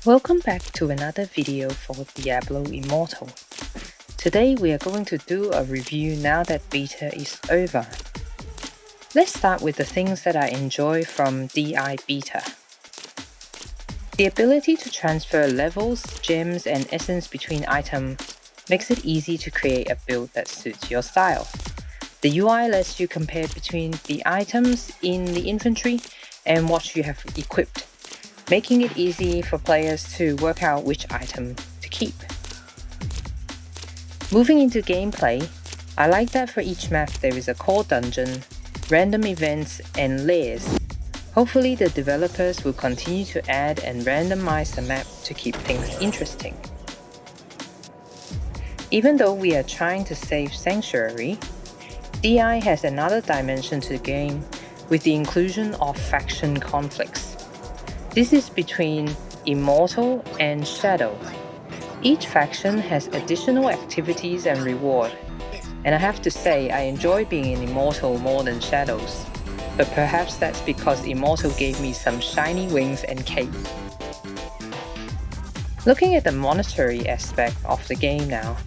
Welcome back to another video for Diablo Immortal. Today we are going to do a review now that beta is over. Let's start with the things that I enjoy from DI beta. The ability to transfer levels, gems, and essence between items makes it easy to create a build that suits your style. The UI lets you compare between the items in the inventory and what you have equipped, making it easy for players to work out which item to keep. Moving into gameplay, I like that for each map there is a core dungeon, random events, and lairs. Hopefully the developers will continue to add and randomize the map to keep things interesting. Even though we are trying to save Sanctuary, DI has another dimension to the game with the inclusion of faction conflicts. This is between Immortal and Shadow. Each faction has additional activities and reward, and I have to say I enjoy being an Immortal more than Shadows, but perhaps that's because Immortal gave me some shiny wings and cape. Looking at the monetary aspect of the game now,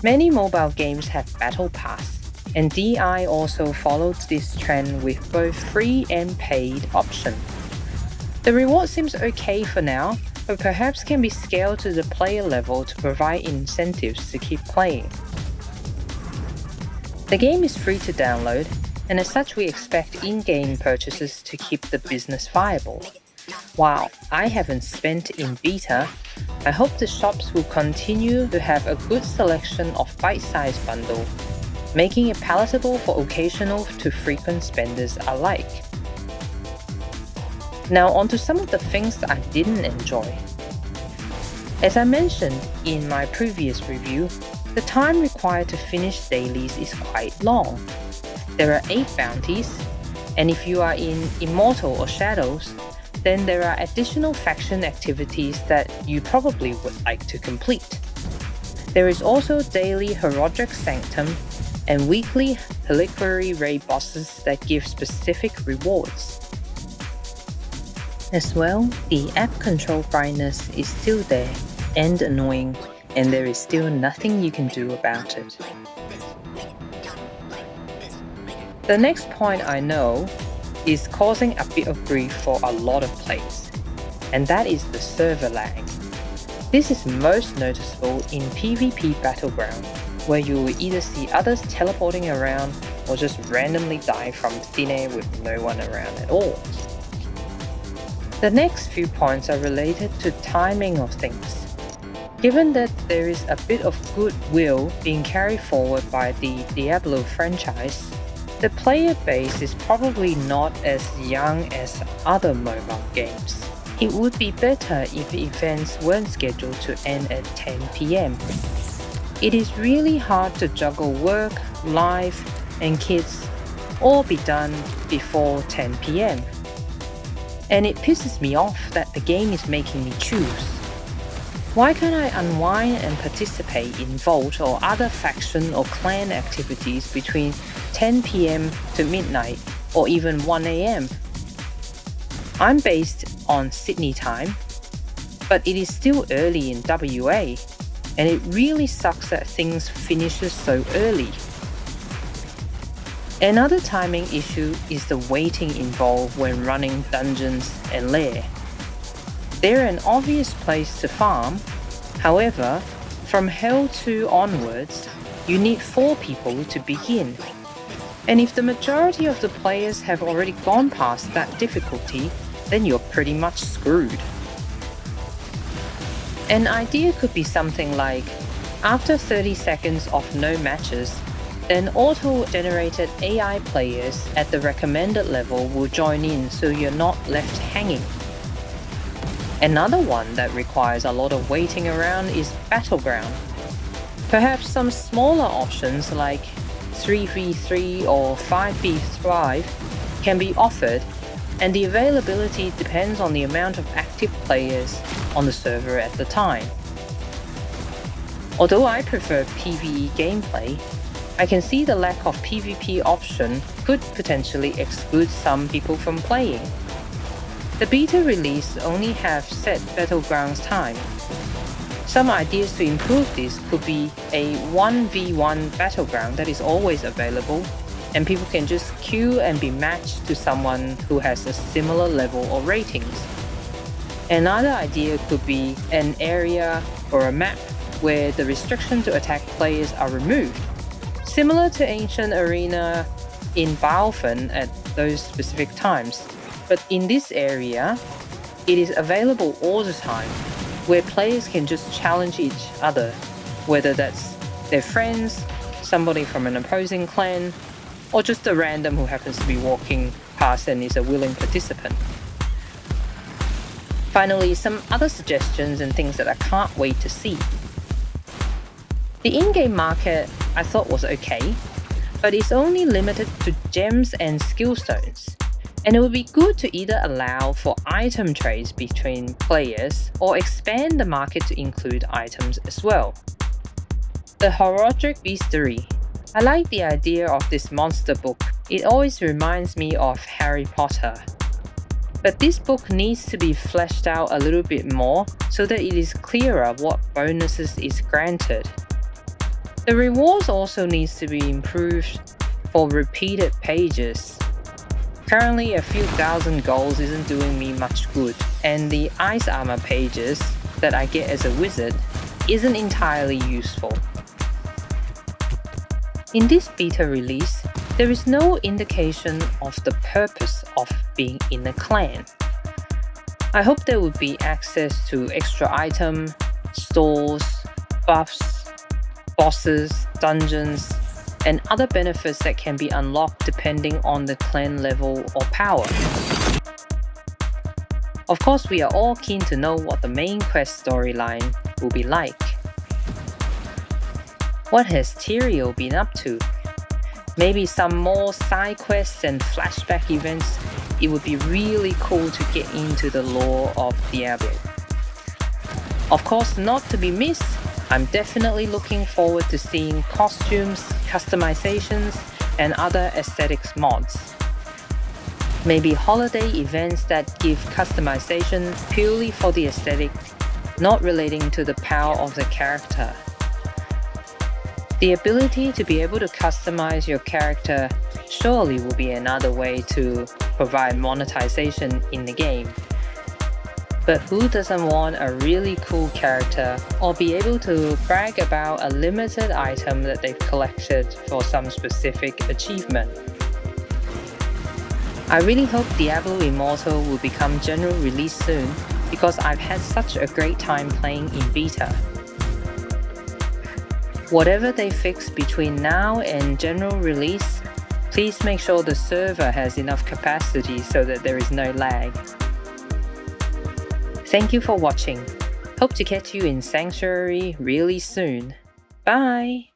many mobile games have Battle Pass, and DI also followed this trend with both free and paid options. The reward seems okay for now, but perhaps can be scaled to the player level to provide incentives to keep playing. The game is free to download, and as such we expect in-game purchases to keep the business viable. While I haven't spent in beta, I hope the shops will continue to have a good selection of bite-sized bundle, making it palatable for occasional to frequent spenders alike. Now onto some of the things that I didn't enjoy. As I mentioned in my previous review, the time required to finish dailies is quite long. There are 8 bounties, and if you are in Immortal or Shadows, then there are additional faction activities that you probably would like to complete. There is also daily Herodric Sanctum and weekly Reliquary raid bosses that give specific rewards. As well, the app control brightness is still there and annoying, and there is still nothing you can do about it. The next point I know is causing a bit of grief for a lot of players, and that is the server lag. This is most noticeable in PvP Battleground, where you will either see others teleporting around or just randomly die from thin air with no one around at all. The next few points are related to timing of things. Given that there is a bit of goodwill being carried forward by the Diablo franchise, the player base is probably not as young as other mobile games. It would be better if events weren't scheduled to end at 10 PM. It is really hard to juggle work, life, and kids all be done before 10 PM. And it pisses me off that the game is making me choose. Why can't I unwind and participate in Vault or other faction or clan activities between 10 PM to midnight or even 1 AM? I'm based on Sydney time, but it is still early in WA, and it really sucks that things finishes so early. Another timing issue is the waiting involved when running dungeons and lair. They're an obvious place to farm, however, from Hell 2 onwards, you need 4 people to begin. And if the majority of the players have already gone past that difficulty, then you're pretty much screwed. An idea could be something like, after 30 seconds of no matches, then auto-generated AI players at the recommended level will join in so you're not left hanging. Another one that requires a lot of waiting around is Battleground. Perhaps some smaller options like 3v3 or 5v5 can be offered, and the availability depends on the amount of active players on the server at the time. Although I prefer PvE gameplay, I can see the lack of PvP option could potentially exclude some people from playing. The beta release only have set battlegrounds time. Some ideas to improve this could be a 1v1 battleground that is always available, and people can just queue and be matched to someone who has a similar level or ratings. Another idea could be an area or a map where the restriction to attack players are removed, similar to Ancient Arena in Balfen at those specific times. But in this area, it is available all the time, where players can just challenge each other, whether that's their friends, somebody from an opposing clan, or just a random who happens to be walking past and is a willing participant. Finally, some other suggestions and things that I can't wait to see. The in-game market I thought was okay, but it's only limited to gems and skill stones, and it would be good to either allow for item trades between players or expand the market to include items as well. The Horodic Beastery. I like the idea of this monster book. It always reminds me of Harry Potter. But this book needs to be fleshed out a little bit more so that it is clearer what bonuses is granted. The rewards also needs to be improved for repeated pages. Currently a few thousand goals isn't doing me much good, and the ice armor pages that I get as a wizard isn't entirely useful. In this beta release, there is no indication of the purpose of being in a clan. I hope there would be access to extra item, stores, buffs, bosses, dungeons, and other benefits that can be unlocked depending on the clan level or power. Of course, we are all keen to know what the main quest storyline will be like. What has Tyrael been up to? Maybe some more side quests and flashback events. It would be really cool to get into the lore of Diablo. Of course, not to be missed, I'm definitely looking forward to seeing costumes, customizations, and other aesthetics mods. Maybe holiday events that give customization purely for the aesthetic, not relating to the power of the character. The ability to be able to customize your character surely will be another way to provide monetization in the game. But who doesn't want a really cool character or be able to brag about a limited item that they've collected for some specific achievement? I really hope Diablo Immortal will become general release soon because I've had such a great time playing in beta. Whatever they fix between now and general release, please make sure the server has enough capacity so that there is no lag. Thank you for watching. Hope to catch you in Sanctuary really soon. Bye!